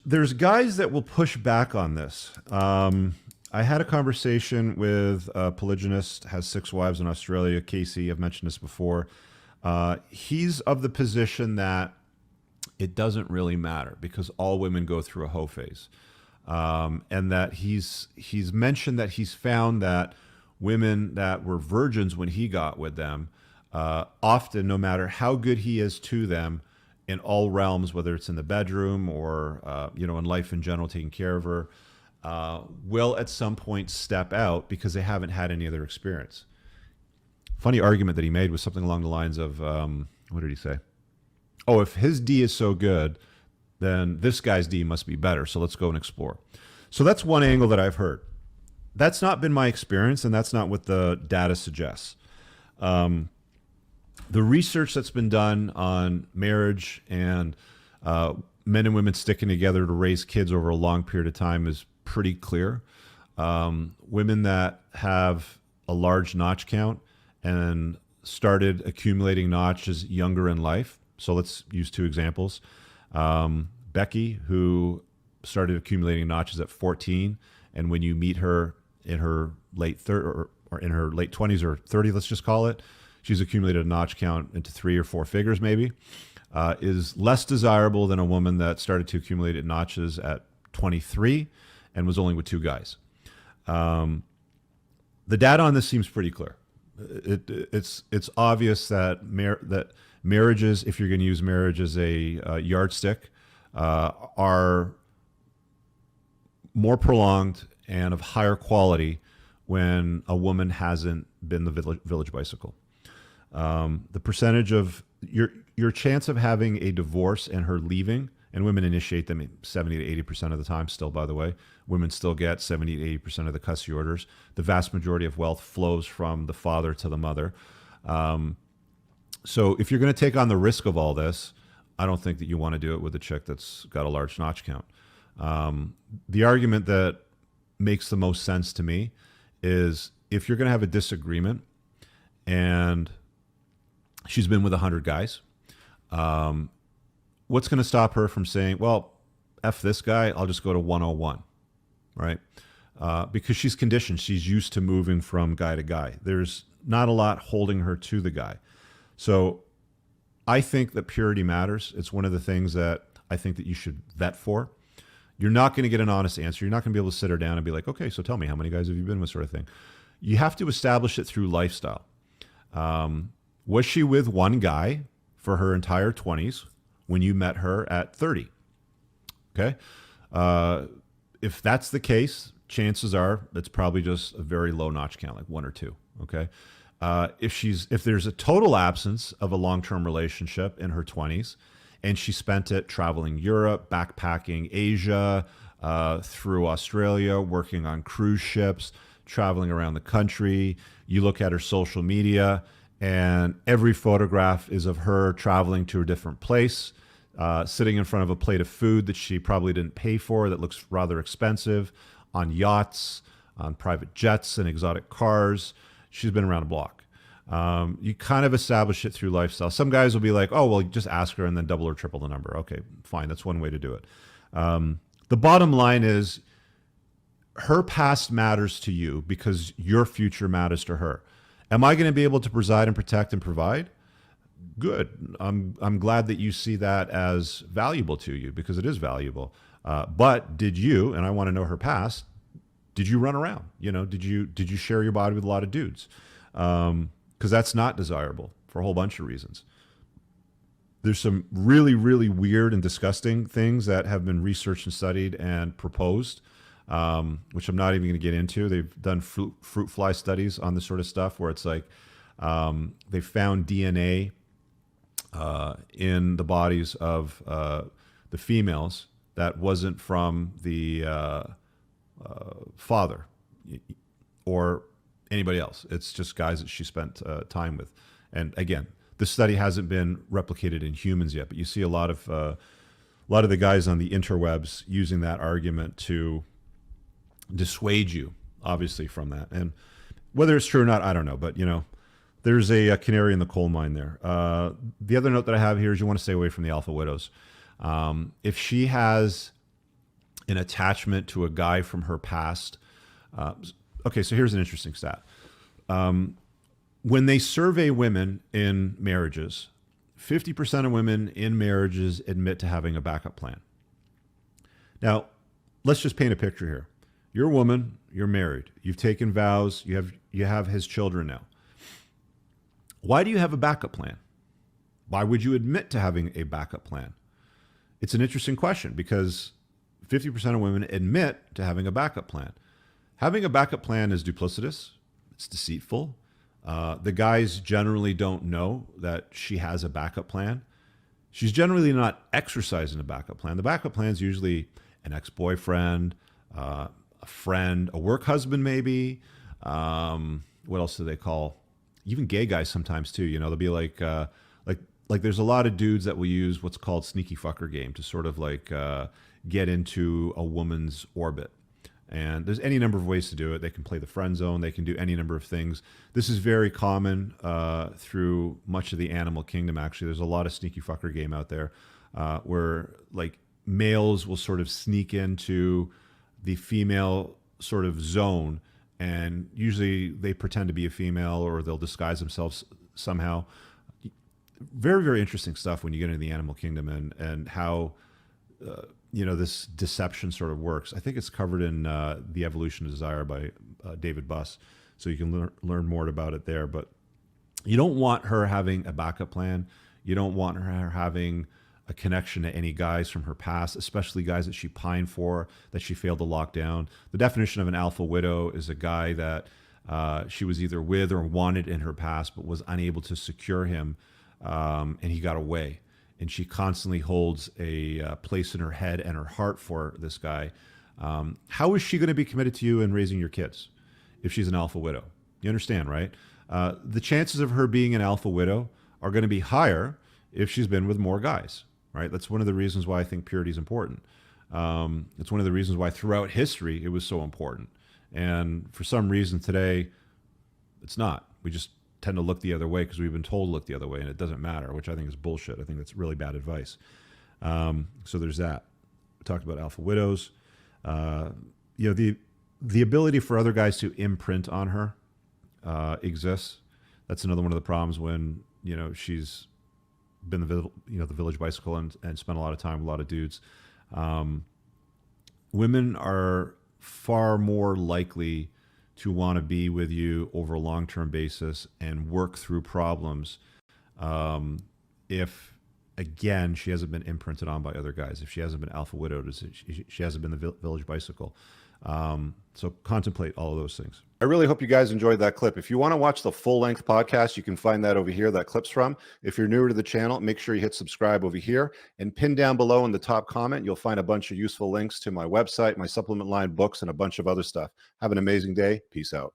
there's guys that will push back on this. I had a conversation with a polygynist, has 6 wives in Australia, Casey. I've mentioned this before. He's of the position that it doesn't really matter because all women go through a hoe phase, and that he's mentioned that he's found that women that were virgins when he got with them, often, no matter how good he is to them in all realms, whether it's in the bedroom or in life in general, taking care of her, will at some point step out because they haven't had any other experience. Funny argument that he made was something along the lines of, what did he say? Oh, if his D is so good, then this guy's D must be better. So let's go and explore. So that's one angle that I've heard. That's not been my experience, and that's not what the data suggests. The research that's been done on marriage and men and women sticking together to raise kids over a long period of time is pretty clear. Women that have a large notch count and started accumulating notches younger in life. So let's use 2 examples. Becky, who started accumulating notches at 14, and when you meet her in her late 30s or in her late 20s or 30, let's just call it, she's accumulated a notch count into 3 or 4 figures maybe, is less desirable than a woman that started to accumulate notches at 23 and was only with 2 guys. The data on this seems pretty clear. It's obvious that marriages, if you're going to use marriage as a yardstick, are more prolonged and of higher quality when a woman hasn't been the village bicycle. The percentage of your chance of having a divorce and her leaving, and women initiate them 70 to 80% of the time still, by the way. Women still get 70 to 80% of the custody orders. The vast majority of wealth flows from the father to the mother. So if you're going to take on the risk of all this, I don't think that you want to do it with a chick that's got a large notch count. The argument that makes the most sense to me is if you're going to have a disagreement and she's been with 100 guys, what's going to stop her from saying, well, F this guy, I'll just go to 101, right? Because she's conditioned. She's used to moving from guy to guy. There's not a lot holding her to the guy. So I think that purity matters. It's one of the things that I think that you should vet for. You're not going to get an honest answer. You're not going to be able to sit her down and be like, okay, so tell me, how many guys have you been with, sort of thing. You have to establish it through lifestyle. Was she with one guy for her entire 20s when you met her at 30? Okay. If that's the case, chances are it's probably just a very low notch count, like 1 or 2. Okay. If there's a total absence of a long-term relationship in her 20s, and she spent it traveling Europe, backpacking Asia, through Australia, working on cruise ships, traveling around the country. You look at her social media, and every photograph is of her traveling to a different place, sitting in front of a plate of food that she probably didn't pay for, that looks rather expensive, on yachts, on private jets and exotic cars. She's been around the block. You kind of establish it through lifestyle. Some guys will be like, oh, well, just ask her and then double or triple the number. Okay, fine. That's one way to do it. The bottom line is her past matters to you because your future matters to her. Am I going to be able to preside and protect and provide? Good. I'm glad that you see that as valuable to you because it is valuable. But did you, and I want to know her past, did you run around? Did you share your body with a lot of dudes? Because that's not desirable for a whole bunch of reasons. There's some really, really weird and disgusting things that have been researched and studied and proposed, which I'm not even going to get into. They've done fruit fly studies on this sort of stuff where it's like they found DNA in the bodies of the females that wasn't from the father or anybody else. It's just guys that she spent time with. And again, this study hasn't been replicated in humans yet, but you see a lot of the guys on the interwebs using that argument to dissuade you, obviously, from that. And whether it's true or not, I don't know. But there's a canary in the coal mine there. The other note that I have here is you want to stay away from the alpha widows. If she has an attachment to a guy from her past. Okay, so here's an interesting stat. When they survey women in marriages, 50% of women in marriages admit to having a backup plan. Now, let's just paint a picture here. You're a woman, you're married, you've taken vows, you have his children now. Why do you have a backup plan? Why would you admit to having a backup plan? It's an interesting question because 50% of women admit to having a backup plan. Having a backup plan is duplicitous, it's deceitful. The guys generally don't know that she has a backup plan. She's generally not exercising a backup plan. The backup plan is usually an ex-boyfriend, a friend, a work husband maybe. What else do they call? Even gay guys sometimes too. You know, they'll be like there's a lot of dudes that will use what's called sneaky fucker game to sort of like get into a woman's orbit. And there's any number of ways to do it. They can play the friend zone. They can do any number of things. This is very common through much of the animal kingdom, actually. There's a lot of sneaky fucker game out there where like males will sort of sneak into the female sort of zone. And usually they pretend to be a female or they'll disguise themselves somehow. Very, very interesting stuff when you get into the animal kingdom and how this deception sort of works. I think it's covered in The Evolution of Desire by David Buss, so you can learn more about it there. But you don't want her having a backup plan. You don't want her having a connection to any guys from her past, especially guys that she pined for, that she failed to lock down. The definition of an alpha widow is a guy that she was either with or wanted in her past, but was unable to secure him, and he got away. And she constantly holds a place in her head and her heart for this guy. How is she going to be committed to you and raising your kids if she's an alpha widow? You understand, right? The chances of her being an alpha widow are going to be higher if she's been with more guys, right? That's one of the reasons why I think purity is important. It's one of the reasons why throughout history it was so important. And for some reason today, it's not. We just tend to look the other way because we've been told to look the other way, and it doesn't matter, which I think is bullshit. I think that's really bad advice. So there's that. We talked about alpha widows. The ability for other guys to imprint on her exists. That's another one of the problems when she's been the village bicycle and spent a lot of time with a lot of dudes. Women are far more likely to want to be with you over a long-term basis and work through problems if, again, she hasn't been imprinted on by other guys, if she hasn't been alpha widowed, she hasn't been the village bicycle. So contemplate all of those things. I really hope you guys enjoyed that clip. If you want to watch the full-length podcast, you can find that over here, that clip's from. If you're newer to the channel, make sure you hit subscribe over here. And pinned down below in the top comment, you'll find a bunch of useful links to my website, my supplement line, books, and a bunch of other stuff. Have an amazing day. Peace out.